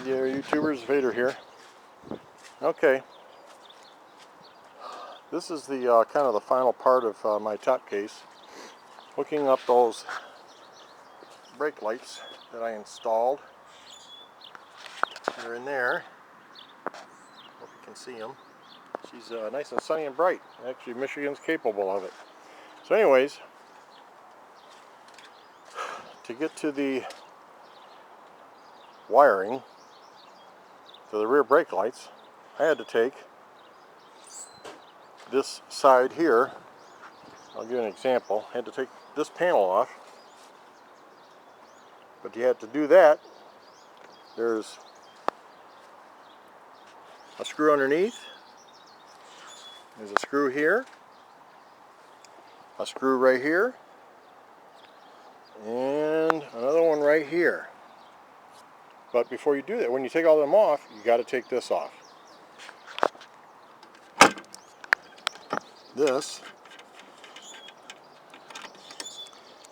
there, YouTubers. Vader here. Okay, this is the kind of the final part of my top case. Hooking up those brake lights that I installed. They're in there. Hope you can see them. She's nice and sunny and bright. Actually, Michigan's capable of it. So anyways, to get to the wiring to the rear brake lights, I had to take this side here. I'll give you an example. I had to take this panel off, but you have to do that. There's a screw underneath, there's a screw here, a screw right here, and another one right here. But before you do that, when you take all of them off, you got to take this off. This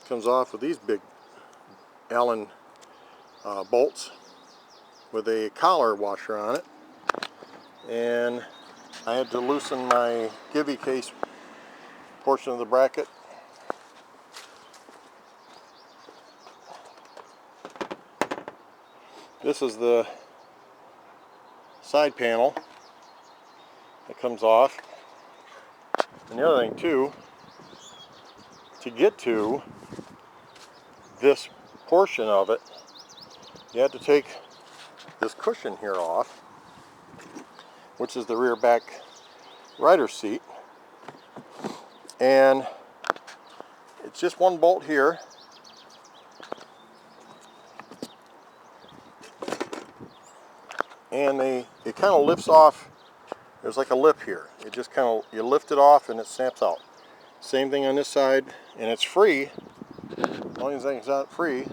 comes off with these big Allen bolts with a collar washer on it, and I had to loosen my Givi case portion of the bracket. This is the side panel that comes off. And the other thing too, to get to this portion of it, you have to take this cushion here off, which is the rear back rider's seat. And it's just one bolt here. And it kind of lifts off. There's like a lip here. It just kind of, you lift it off and it snaps out. Same thing on this side, and it's free. The only thing that's not free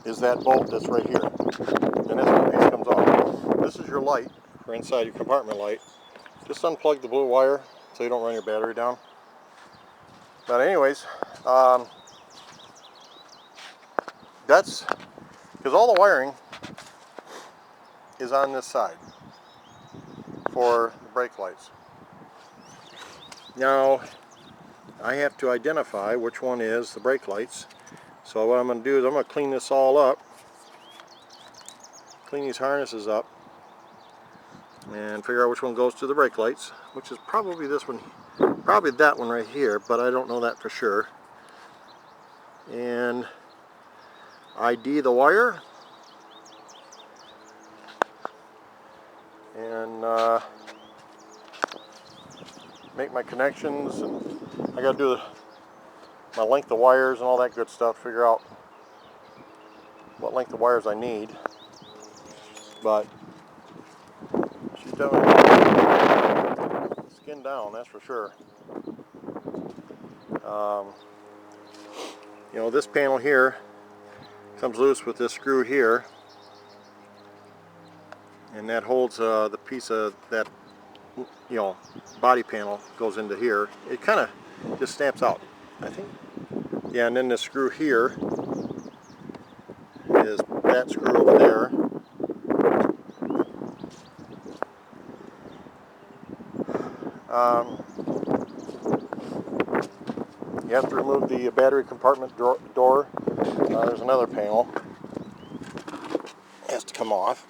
is that bolt that's right here. And that's when the piece comes off. This is your light for inside your compartment light. Just unplug the blue wire so you don't run your battery down. But anyways, that's because all the wiring is on this side for the brake lights. Now I have to identify which one is the brake lights. So what I'm going to do is I'm going to clean this all up, clean these harnesses up, and figure out which one goes to the brake lights, which is probably this one, probably that one right here, but I don't know that for sure. And ID the wire, and make my connections, and I got to do my length of wires and all that good stuff, figure out what length of wires I need. But she's definitely skinned down, that's for sure. You know, this panel here comes loose with this screw here, and that holds the piece of that, you know, body panel goes into here. It kind of just snaps out, I think. Yeah, and then the screw here is that screw over there. You have to remove the battery compartment door. There's another panel. It has to come off,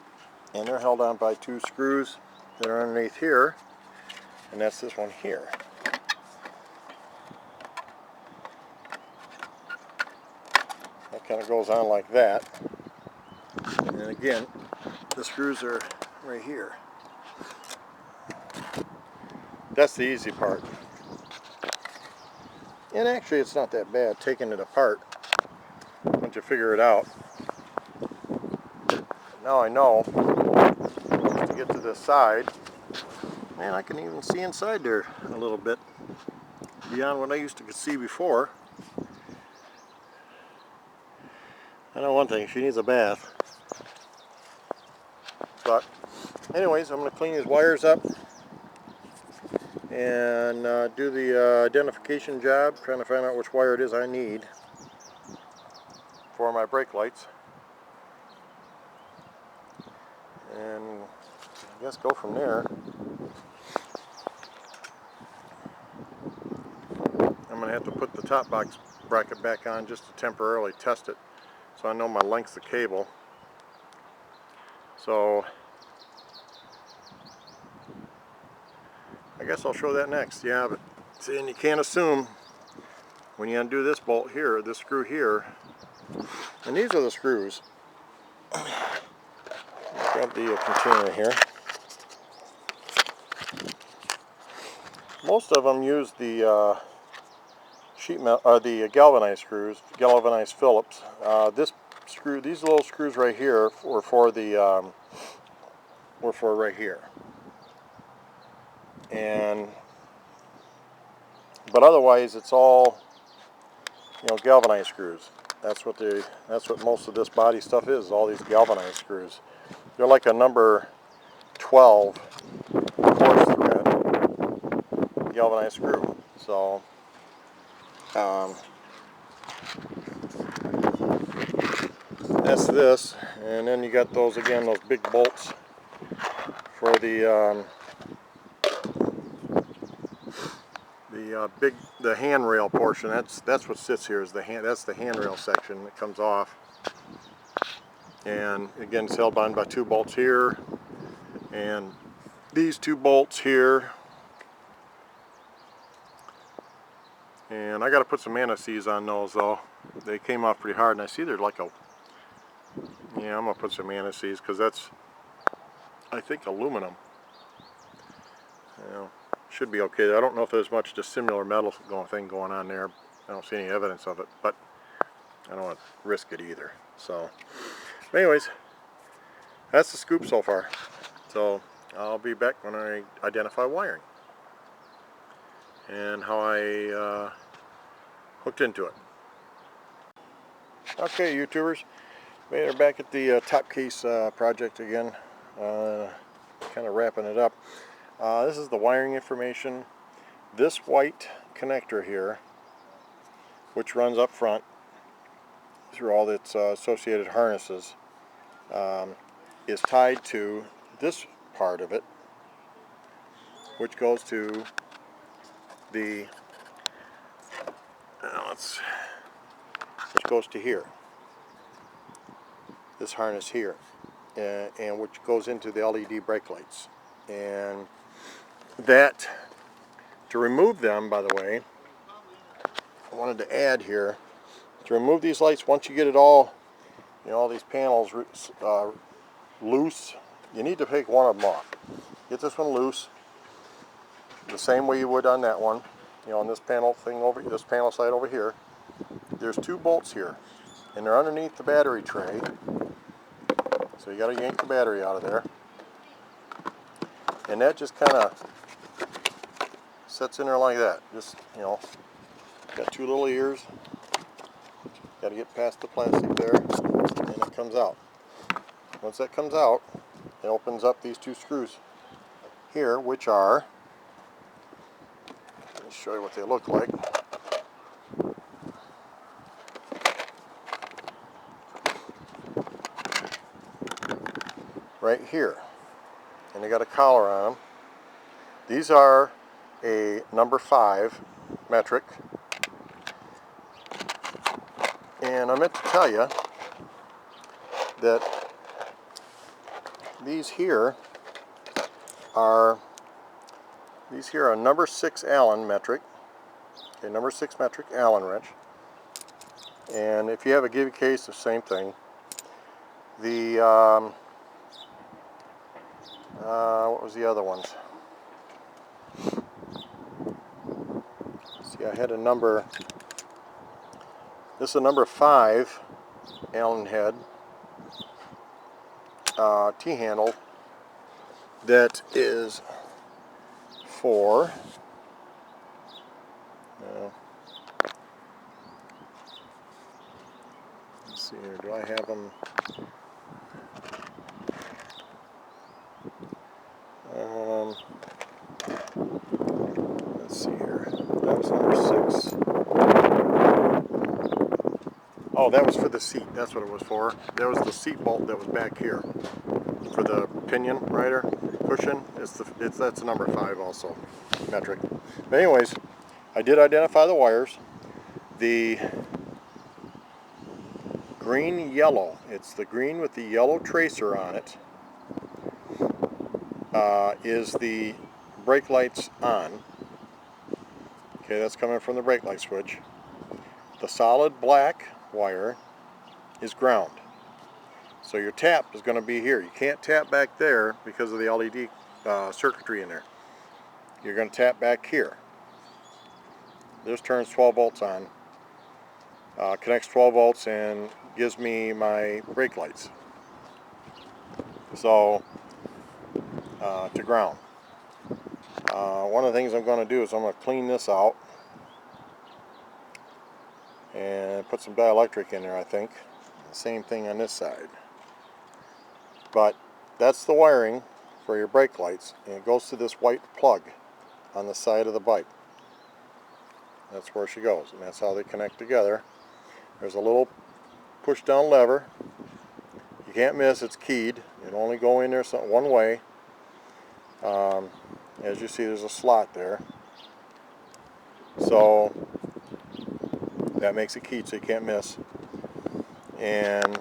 and they're held on by two screws that are underneath here, and that's this one here. That kind of goes on like that, and again the screws are right here. That's the easy part, and actually it's not that bad taking it apart once you figure it out. Now I know to get to this side, man, I can even see inside there a little bit beyond what I used to see before. I know one thing, she needs a bath. But anyways, I'm going to clean these wires up and do the identification job, trying to find out which wire it is I need for my brake lights. and I guess go from there. I'm going to have to put the top box bracket back on just to temporarily test it, so I know my length of cable. So I guess I'll show that next. Yeah, but see, and you can't assume when you undo this bolt here, this screw here, and these are the screws. Grab the container here. Most of them use the sheet metal, or the galvanized screws, galvanized Phillips. This screw, these little screws right here, were for the were for right here. And but otherwise, it's all, you know, galvanized screws. That's what most of this body stuff is. All these galvanized screws. They're like a number 12 coarse thread galvanized screw. So that's this, and then you got those again, those big bolts for the handrail portion. That's what sits here, is that's the handrail section that comes off. And again, it's held on by two bolts here, and these two bolts here. And I got to put some anti-seize on those though. They came off pretty hard, and I see they're like a, yeah, I'm gonna put some anti-seize because that's, I think, aluminum. You know, should be okay. I don't know if there's much dissimilar metal thing going on there. I don't see any evidence of it, but I don't want to risk it either. So anyways, that's the scoop so far. So I'll be back when I identify wiring and how I hooked into it. Okay, YouTubers, we're back at the top case project again, kind of wrapping it up. This is the wiring information. This white connector here, which runs up front through all its associated harnesses, is tied to this part of it, which goes to the which goes to here, this harness here, and which goes into the LED brake lights. And that, to remove them, by the way, I wanted to add here, to remove these lights, once you get it all, you know, all these panels loose, you need to take one of them off. Get this one loose, the same way you would on that one. You know, on this panel thing over, this panel side over here, there's two bolts here, and they're underneath the battery tray. So you got to yank the battery out of there, and that just kind of sits in there like that. Just, you know, got two little ears. Got to get past the plastic there, and it comes out. Once that comes out, it opens up these two screws here, which are, let me show you what they look like. Right here, and they got a collar on them. These are a number 5 metric, and I meant to tell you that these here are number 6 Allen metric, a number 6 metric Allen wrench. And if you have a Givi case, the same thing. The what was the other ones? See, I had a number, this is a number 5 Allen head T-handle that is for, let's see here, do I have them? Let's see here. That was number 6. Oh, that was for the seat. That's what it was for. That was the seat bolt that was back here. for the pinion rider cushion. That's number 5 also, metric. But anyways, I did identify the wires. The green yellow, it's the green with the yellow tracer on it, is the brake lights on. Okay, that's coming from the brake light switch. The solid black wire is ground. So your tap is going to be here. You can't tap back there because of the LED circuitry in there. You're going to tap back here. This turns 12 volts on, connects 12 volts and gives me my brake lights. So, to ground. One of the things I'm going to do is I'm going to clean this out and put some dielectric in there, I think. Same thing on this side. But that's the wiring for your brake lights, and it goes to this white plug on the side of the bike. That's where she goes, and that's how they connect together. There's a little push down lever. You can't miss, it's keyed. It'll only go in there one way. As you see, there's a slot there. So that makes it keyed so you can't miss. And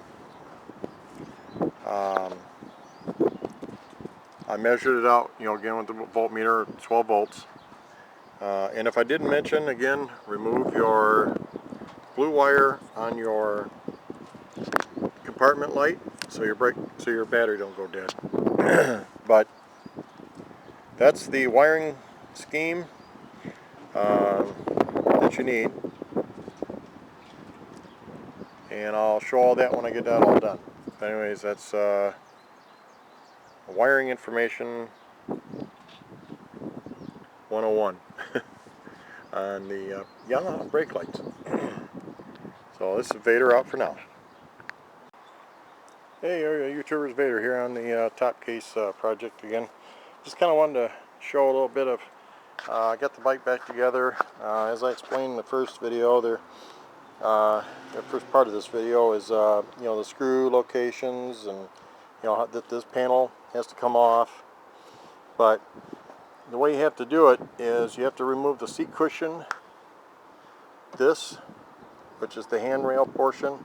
I measured it out, again with the voltmeter, 12 volts. And if I didn't mention, again, remove your blue wire on your compartment light so your battery don't go dead. But that's the wiring scheme that you need. And I'll show all that when I get that all done. But anyways, that's wiring information 101 on the Yamaha brake lights. So this is Vader out for now. Hey, YouTubers, Vader here on the Top Case project again. Just kind of wanted to show a little bit of, I got the bike back together. As I explained in the first video, the first part of this video is, the screw locations, and that this panel has to come off. But the way you have to do it is you have to remove the seat cushion, this, which is the handrail portion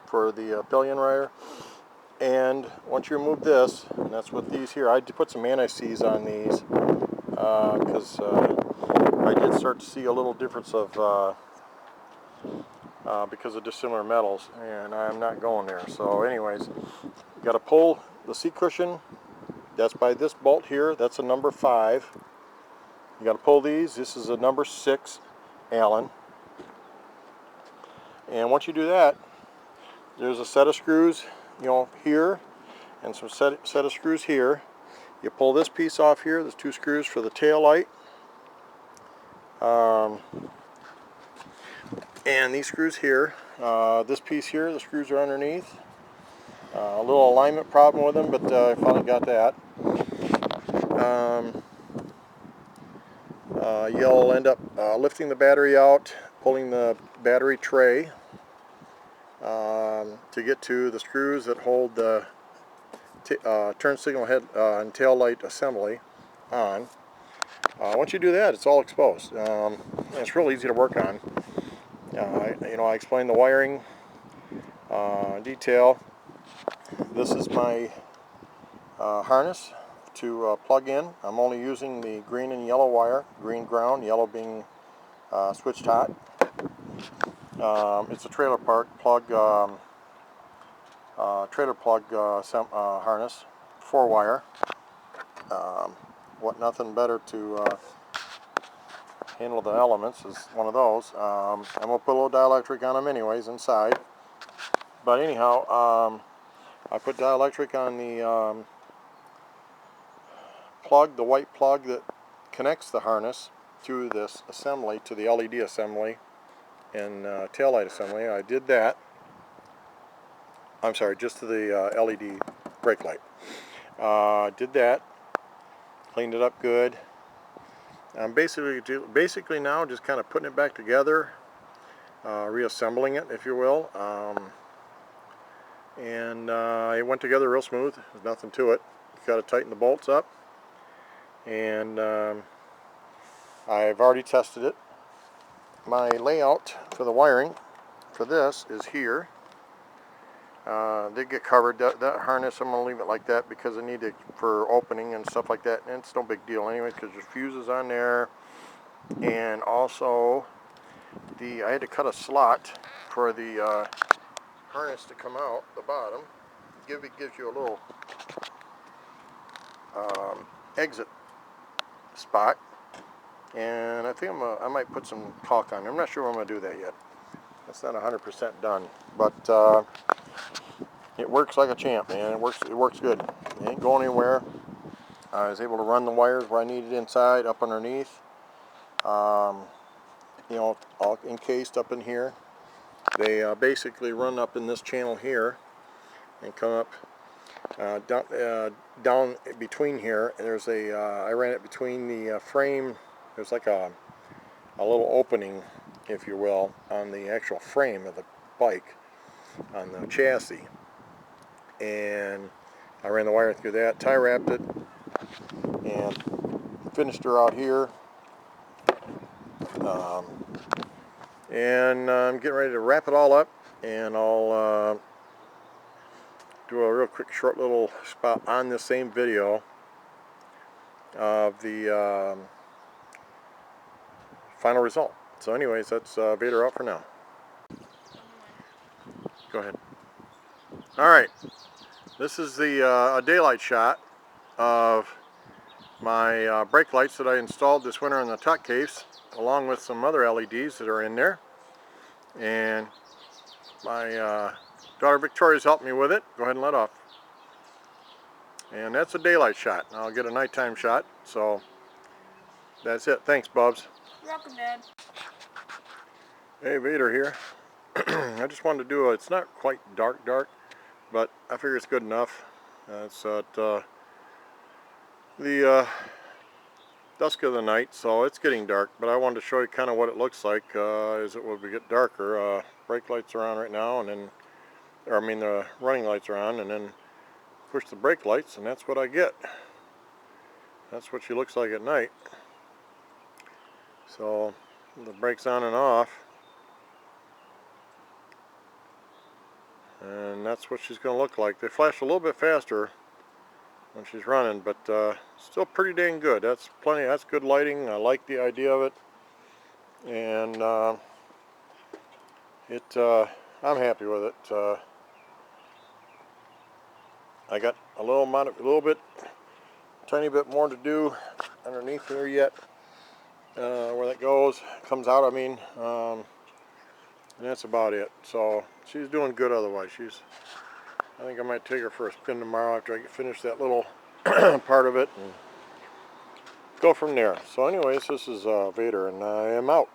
for the pillion rider. And once you remove this, and that's what these here, I did put some anti-seize on these because I did start to see a little difference of because of dissimilar metals, and I'm not going there. So anyways, you got to pull the seat cushion. That's by this bolt here. That's a number 5. You got to pull these. This is a number 6 Allen. And once you do that, there's a set of screws, here, and some set of screws here. You pull this piece off here. There's 2 screws for the tail light. And these screws here, this piece here, the screws are underneath. A little alignment problem with them, but I finally got that. You'll end up lifting the battery out, pulling the battery tray to get to the screws that hold the turn signal head and tail light assembly on. Once you do that, it's all exposed. And it's real easy to work on. I explained the wiring detail. This is my harness to plug in. I'm only using the green and yellow wire, green ground, yellow being switched hot. It's a trailer plug harness, 4-wire. Nothing better to handle the elements is one of those. I'm going to put a little dielectric on them anyways inside. But anyhow, I put dielectric on the plug, the white plug that connects the harness to this assembly, to the LED assembly and taillight assembly. I did that. I'm sorry, just to the LED brake light. Did that, cleaned it up good. I'm basically now just kind of putting it back together, reassembling it, if you will. and it went together real smooth. There's nothing to it. Got to tighten the bolts up, and I've already tested it. My layout for the wiring for this is here. They get covered. That harness, I'm going to leave it like that because I need it for opening and stuff like that. And it's no big deal anyway because there's fuses on there. And also, I had to cut a slot for the harness to come out the bottom. Givi gives you a little exit spot. And I think I might put some caulk on there. I'm not sure I'm going to do that yet. That's not 100% done. But it works like a champ, man. It works good. It ain't going anywhere. I was able to run the wires where I needed inside, up underneath. You know, all encased up in here. They basically run up in this channel here and come up down between here. And there's I ran it between the frame. There's like a little opening, if you will, on the actual frame of the bike, on the chassis. And I ran the wire through that, tie wrapped it, and finished her out here. And I'm getting ready to wrap it all up, and I'll do a real quick short little spot on the same video of the final result. So anyways, that's Vader out for now. Go ahead. Alright, this is the a daylight shot of my brake lights that I installed this winter in the top case, along with some other LEDs that are in there. And my daughter Victoria's helped me with it. Go ahead and let off. And that's a daylight shot. Now I'll get a nighttime shot. So that's it. Thanks, Bubs. You're welcome, Dad. Hey, Vader here. I just wanted to do it's not quite dark, but I figure it's good enough. It's at the dusk of the night, so it's getting dark, but I wanted to show you kind of what it looks like as it will get darker. Brake lights are on right now, and then, the running lights are on, and then push the brake lights, and that's what I get. That's what she looks like at night. So the brake's on and off, and that's what she's going to look like. They flash a little bit faster when she's running, but still pretty dang good. That's plenty. That's good lighting. I like the idea of it, and I'm happy with it. I got tiny bit more to do underneath here yet. Where that comes out. And that's about it. So she's doing good. Otherwise, I think I might take her for a spin tomorrow after I finish that little part of it and go from there. So anyways, this is Vader, and I am out.